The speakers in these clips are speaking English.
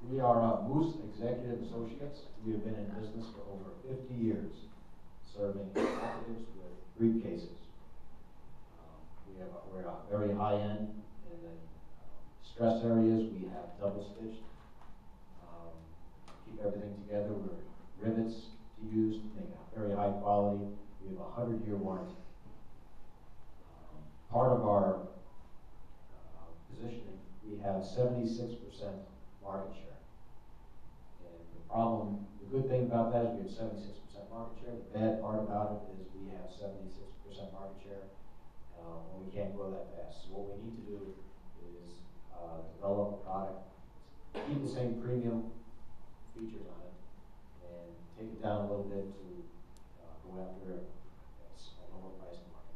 We are Moose Executive Associates. We have been in business for over 50 years, serving executives with briefcases. We're very high end in the stress areas. We have double stitched. Keep everything together. We're rivets to use to make it very high quality. We have a 100-year warranty. Part of our positioning, we have 76% market share. And the good thing about that is we have 76% market share. The bad part about it is we have 76% market share and we can't grow that fast. So what we need to do is develop a product, keep the same premium features on it, and take it down a little bit to go after a lower price market.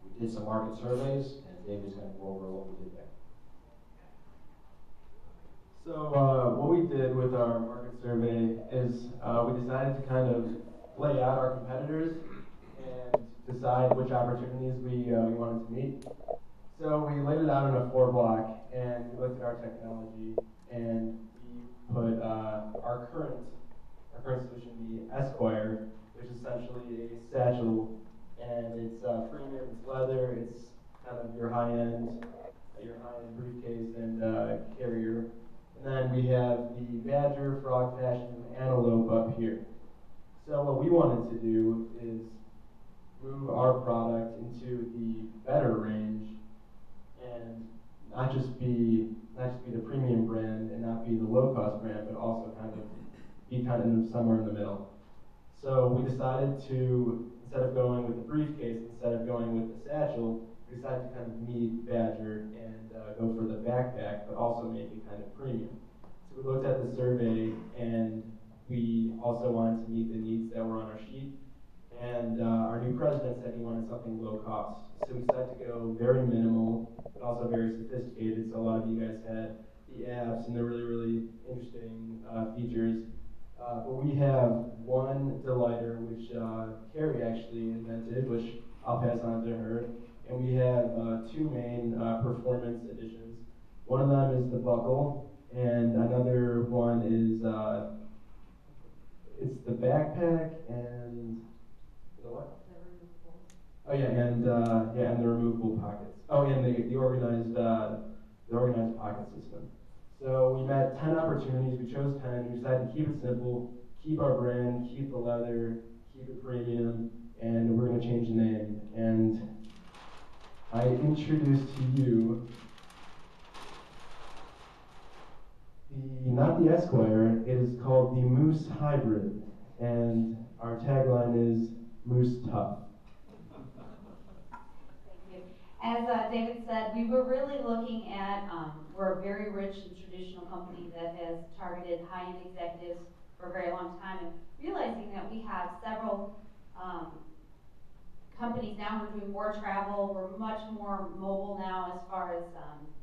We did some market surveys, and David's going to go over what we did there. So what we did with our market survey is we decided to kind of lay out our competitors and decide which opportunities we wanted to meet. So we laid it out in a 4-block, and we looked at our technology, and we put our current solution, the Esquire, which is essentially a satchel, and it's premium, it's leather, it's kind of your high-end briefcase and carrier. And then we have the Badger, Frog Fashion, and Antelope up here. So what we wanted to do is move our product into the better range and not just be the premium brand and not be the low-cost brand, but also be somewhere in the middle. So we decided to, instead of going with the briefcase, instead of going with the satchel, we decided to kind of meet Badger and go for the backpack, but also make it kind of premium. So we looked at the survey, and we also wanted to meet the needs that were on our sheet. And our new president said he wanted something low cost. So we decided to go very minimal, but also very sophisticated. So a lot of you guys had the apps and the really, really interesting features. But we have one delighter, which Carrie actually invented, which I'll pass on to her. And we have 2 main performance editions. One of them is the buckle, and another one is it's the backpack and the what? Oh yeah, and the removable pockets. Oh, and the organized pocket system. So we met 10 opportunities. We chose 10. We decided to keep it simple, keep our brand, keep the leather, keep it premium, and we're going to change the name. And I introduce to you not the Esquire, it is called the Moose Hybrid, and our tagline is Moose Tough. Thank you. As David said, we were really looking at, we're a very rich and traditional company that has targeted high-end executives for a very long time, and realizing that we have several companies now, we're doing more travel, we're much more mobile now as far as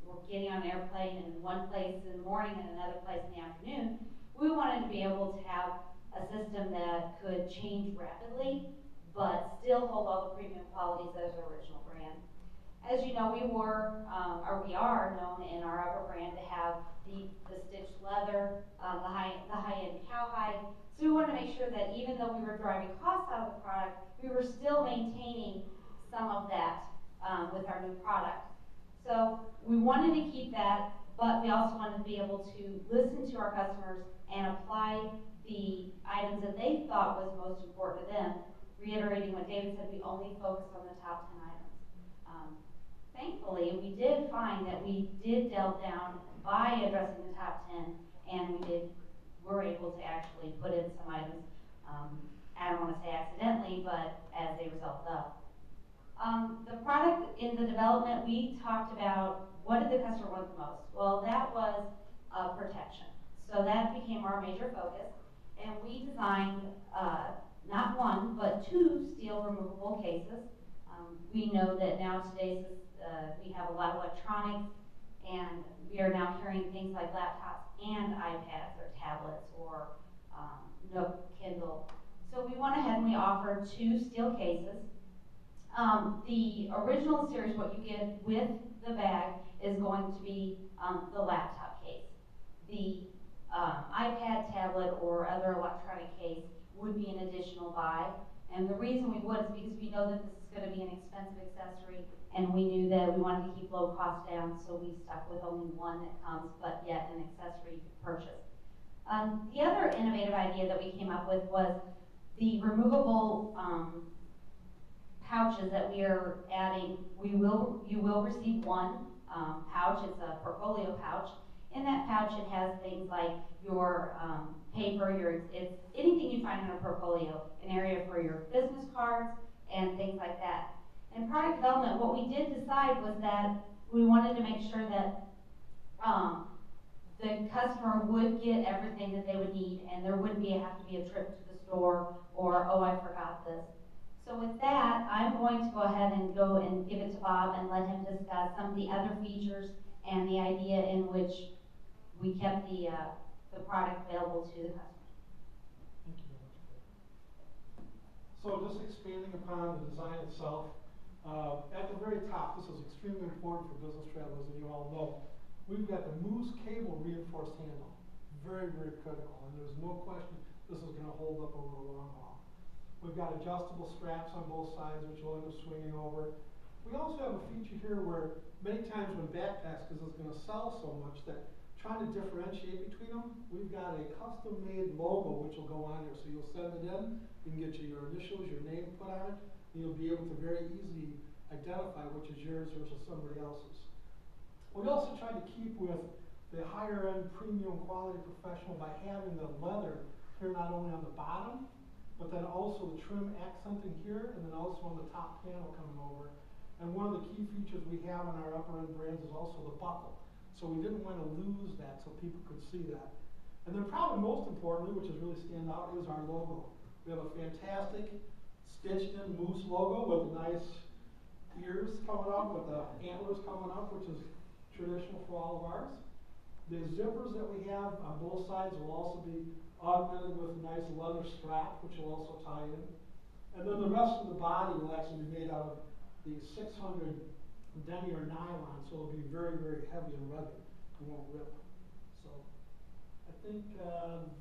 we're getting on an airplane in one place in the morning and another place in the afternoon. We wanted to be able to have a system that could change rapidly, but still hold all the premium qualities as our original brand. As you know, we are known in our upper brand to have the stitched leather, the high-end cowhide. So we wanted to make sure that even though we were driving costs out of the product, we were still maintaining some of that with our new product. So we wanted to keep that, but we also wanted to be able to listen to our customers and apply the items that they thought was most important to them. Reiterating what David said, we only focused on the top 10 items. Thankfully, we did find that we did delve down by addressing the top 10, and we were able to actually put in some items, I don't want to say accidentally, but as a result of. The product in the development, we talked about what did the customer want the most? Well, that was protection. So that became our major focus, and we designed not one, but 2 steel removable cases. We know that now today we have a lot of electronics, and we are now carrying things like laptops and iPads or tablets or Nook, Kindle. So we went ahead and we offered 2 steel cases. The original series, what you get with the bag, is going to be the laptop case. The wallet or other electronic case would be an additional buy. And the reason we would is because we know that this is going to be an expensive accessory, and we knew that we wanted to keep low cost down, so we stuck with only one that comes, but yet an accessory you could purchase. The other innovative idea that we came up with was the removable pouches that we are adding. You will receive one pouch. It's a portfolio pouch. In that pouch, it has things like your paper, it's anything you find in a portfolio, an area for your business cards and things like that. In product development, what we did decide was that we wanted to make sure that the customer would get everything that they would need, and there wouldn't have to be a trip to the store or, oh, I forgot this. So with that, I'm going to go ahead and give it to Bob and let him discuss some of the other features and the idea in which we kept the product available to the customer. Thank you very much. So just expanding upon the design itself, at the very top, this is extremely important for business travelers, and you all know, we've got the Moose cable reinforced handle. Very, very critical, and there's no question this is going to hold up over the long haul. We've got adjustable straps on both sides, which will end up swinging over. We also have a feature here where many times when backpacks, because it's going to sell so much, that trying to differentiate between them, we've got a custom-made logo which will go on here. So you'll send it in, you can get your initials, your name put on it, and you'll be able to very easily identify which is yours versus somebody else's. We also tried to keep with the higher-end premium quality professional by having the leather here not only on the bottom, but then also the trim accenting here, and then also on the top panel coming over. And one of the key features we have on our upper-end brands is also the buckle. So we didn't want to lose that so people could see that. And then probably most importantly, which is really stand out, is our logo. We have a fantastic stitched-in Moose logo with nice ears coming up, with the antlers coming up, which is traditional for all of ours. The zippers that we have on both sides will also be augmented with a nice leather strap, which will also tie in. And then the rest of the body will actually be made out of the 600 denier nylon, so it'll be very, very heavy and rugged. It won't rip. So I think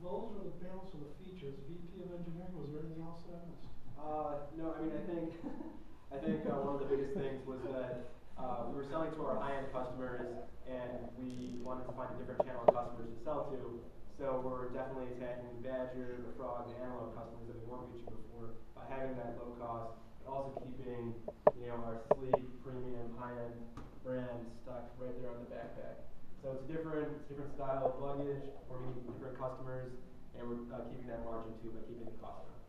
those are the balance of the features. VP of Engineering, was there anything else that I missed? No, I mean, I think one of the biggest things was that we were selling to our high-end customers, and we wanted to find a different channel of customers to sell to. So we're definitely attacking the Badger, the Frog, the Antelope customers that we weren't reaching before by having that low cost, but also keeping our sleek, premium, high-end brand stuck right there on the backpack. So it's a different style of luggage. We're meeting different customers, and we're keeping that margin too by keeping the cost down.